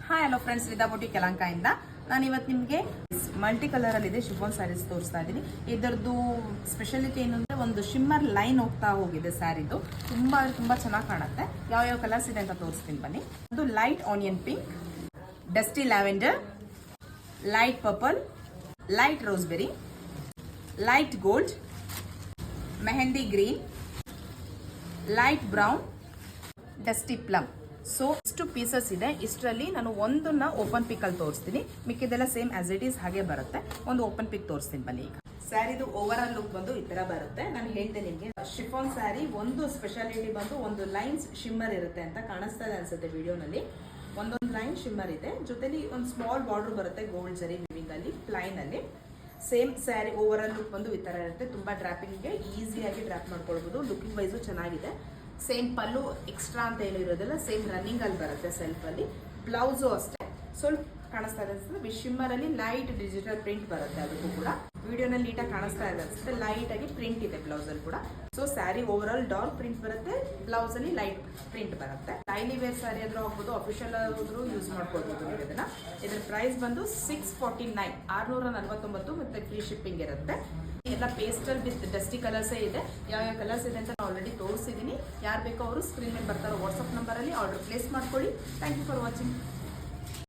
Hi hello friends, ವಿದಾ boutique ಯಲಹಂಕದಿಂದ ನಾನು ಇವತ್ತು ನಿಮಗೆ ಮಲ್ಟಿ ಕಲರಲ್ಲಿ ಇದೆ ಶಿಫಾನ್ ಸ್ಯಾರೀಸ್ ತೋರಿಸ್ತಾ ಇದ್ದೀನಿ. ಇದರದ್ದು ಸ್ಪೆಷಾಲಿಟಿ ಏನು ಅಂದರೆ ಒಂದು ಶಿಮ್ಮರ್ ಲೈನ್ ಹೋಗ್ತಾ ಹೋಗಿದೆ ಸ್ಯಾರಿದು. ತುಂಬ ಚೆನ್ನಾಗಿ ಕಾಣುತ್ತೆ. ಯಾವ ಕಲರ್ಸ್ ಇದೆ ಅಂತ ತೋರಿಸ್ತೀನಿ ಬನ್ನಿ. ಅದು light onion pink, dusty lavender, light purple, light roseberry, light gold, mehndi green, light brown, dusty plum. So ಇಷ್ಟು ಪೀಸಸ್ ಇದೆ. ಇಷ್ಟರಲ್ಲಿ ನಾನು ಒಂದನ್ನ ಓಪನ್ ಪಿಕ್ ಅಲ್ಲಿ ತೋರಿಸ್ತೀನಿ, ಮಿಕ್ಕಿದೆಲ್ಲ ಸೇಮ್ ಆಸ್ ಇಟ್ ಈಸ್ ಹಾಗೆ ಬರುತ್ತೆ. ಒಂದು ಓಪನ್ ಪಿಕ್ ತೋರಿಸ್ತೀನಿ ಬನ್ನಿ. ಈಗ ಸ್ಯಾರಿದು ಓವರ್ ಆಲ್ ಲುಕ್ ಬಂದು ಈ ತರ ಬರುತ್ತೆ. ನಾನು ಹೇಳ್ತೇನೆ ನಿಮಗೆ, ಶಿಫಾನ್ ಸ್ಯಾರಿ ಒಂದು ಸ್ಪೆಷಾಲಿಟಿ ಬಂದು ಒಂದು ಲೈನ್ಸ್ ಶಿಮ್ಮರ್ ಇರುತ್ತೆ ಅಂತ ಕಾಣಿಸ್ತಾ ಇದೆ ಅನ್ಸುತ್ತೆ ವಿಡಿಯೋನಲ್ಲಿ. ಒಂದೊಂದು ಲೈನ್ ಶಿಮ್ಮರ್ ಇದೆ, ಜೊತೆಲಿ ಒಂದು ಸ್ಮಾಲ್ ಬಾರ್ಡರ್ ಬರುತ್ತೆ ಗೋಲ್ಡ್ ಜರಿ ವಿವಿಂಗ್ ಅಲ್ಲಿ ಪ್ಲೈನ್ ಅಲ್ಲಿ. Same sari over all look ಬಂದು ಈ ತರ ಇರುತ್ತೆ. ತುಂಬಾ ಡ್ರಾಪಿಂಗ್ಗೆ ಈಸಿಯಾಗಿ ಡ್ರಾಪ್ ಮಾಡ್ಕೊಳ್ಬಹುದು. ಲುಕಿಂಗ್ ವೈಸು ಚೆನ್ನಾಗಿದೆ. ಸೇಮ್ ಪಲ್ಲು ಎಕ್ಸ್ಟ್ರಾ ಅಂತ ಏನು ಇರೋದಿಲ್ಲ, ಸೇಮ್ ರನ್ನಿಂಗ್ ಅಲ್ಲಿ ಬರುತ್ತೆ ಸೆಲ್ಫ್ ಅಲ್ಲಿ. ಬ್ಲೌಸು ಅಷ್ಟೇ ಸ್ವಲ್ಪ ಕಾಣಿಸ್ತಾ ಇದೆ ಅನ್ಸುತ್ತೆ. ಶಿಮ್ಮರ್ ಅಲ್ಲಿ ಲೈಟ್ ಡಿಜಿಟಲ್ ಪ್ರಿಂಟ್ ಬರುತ್ತೆ. ಅದಕ್ಕೂ ಕೂಡ ವಿಡಿಯೋನಲ್ಲಿ ನೀಟಾಗಿ ಕಾಣಿಸ್ತಾ ಇದೆ ಅನ್ಸುತ್ತೆ. ಲೈಟ್ ಆಗಿ ಪ್ರಿಂಟ್ ಇದೆ ಬ್ಲೌಸ್ ಅಲ್ಲಿ ಕೂಡ. So sari over all dark print ಬರುತ್ತೆ, ಬ್ಲೌಸ್ ಅಲ್ಲಿ ಲೈಟ್ ಪ್ರಿಂಟ್ ಬರುತ್ತೆ. ಡೈಲಿ ವೇರ್ ಸ್ಯಾರಿ ಆದ್ರೂ ಹೋಗ್ಬೋದು, ಅಫಿಷಿಯಲ್ ಆದ್ರೂ ಯೂಸ್ ಮಾಡ್ಕೊಳ್ಬಹುದು ನೀವು ಇದನ್ನ. ಇದ್ರ ಪ್ರೈಸ್ ಬಂದು 649, 649 ಮತ್ತೆ ಫ್ರೀ ಶಿಪ್ಪಿಂಗ್ ಇರುತ್ತೆ. ಎಲ್ಲ ಪೇಸ್ಟಲ್ ವಿತ್ ಡಸ್ಟಿ ಕಲರ್ಸ್ ಇದೆ. ಯಾವ ಕಲರ್ಸ್ ಇದೆ ಅಂತ ನಾನು ಆಲ್ರೆಡಿ ತೋರಿಸಿದ್ದೀನಿ. ಯಾರು ಬೇಕೋ ಅವರು ಸ್ಕ್ರೀನ್ ಮೇಲೆ ಬರ್ತಾರೋ ವಾಟ್ಸ್ಆಪ್ ನಂಬರ್ ಅಲ್ಲಿ ಆರ್ಡರ್ ಪ್ಲೇಸ್ ಮಾಡ್ಕೊಳ್ಳಿ. Thank you for watching.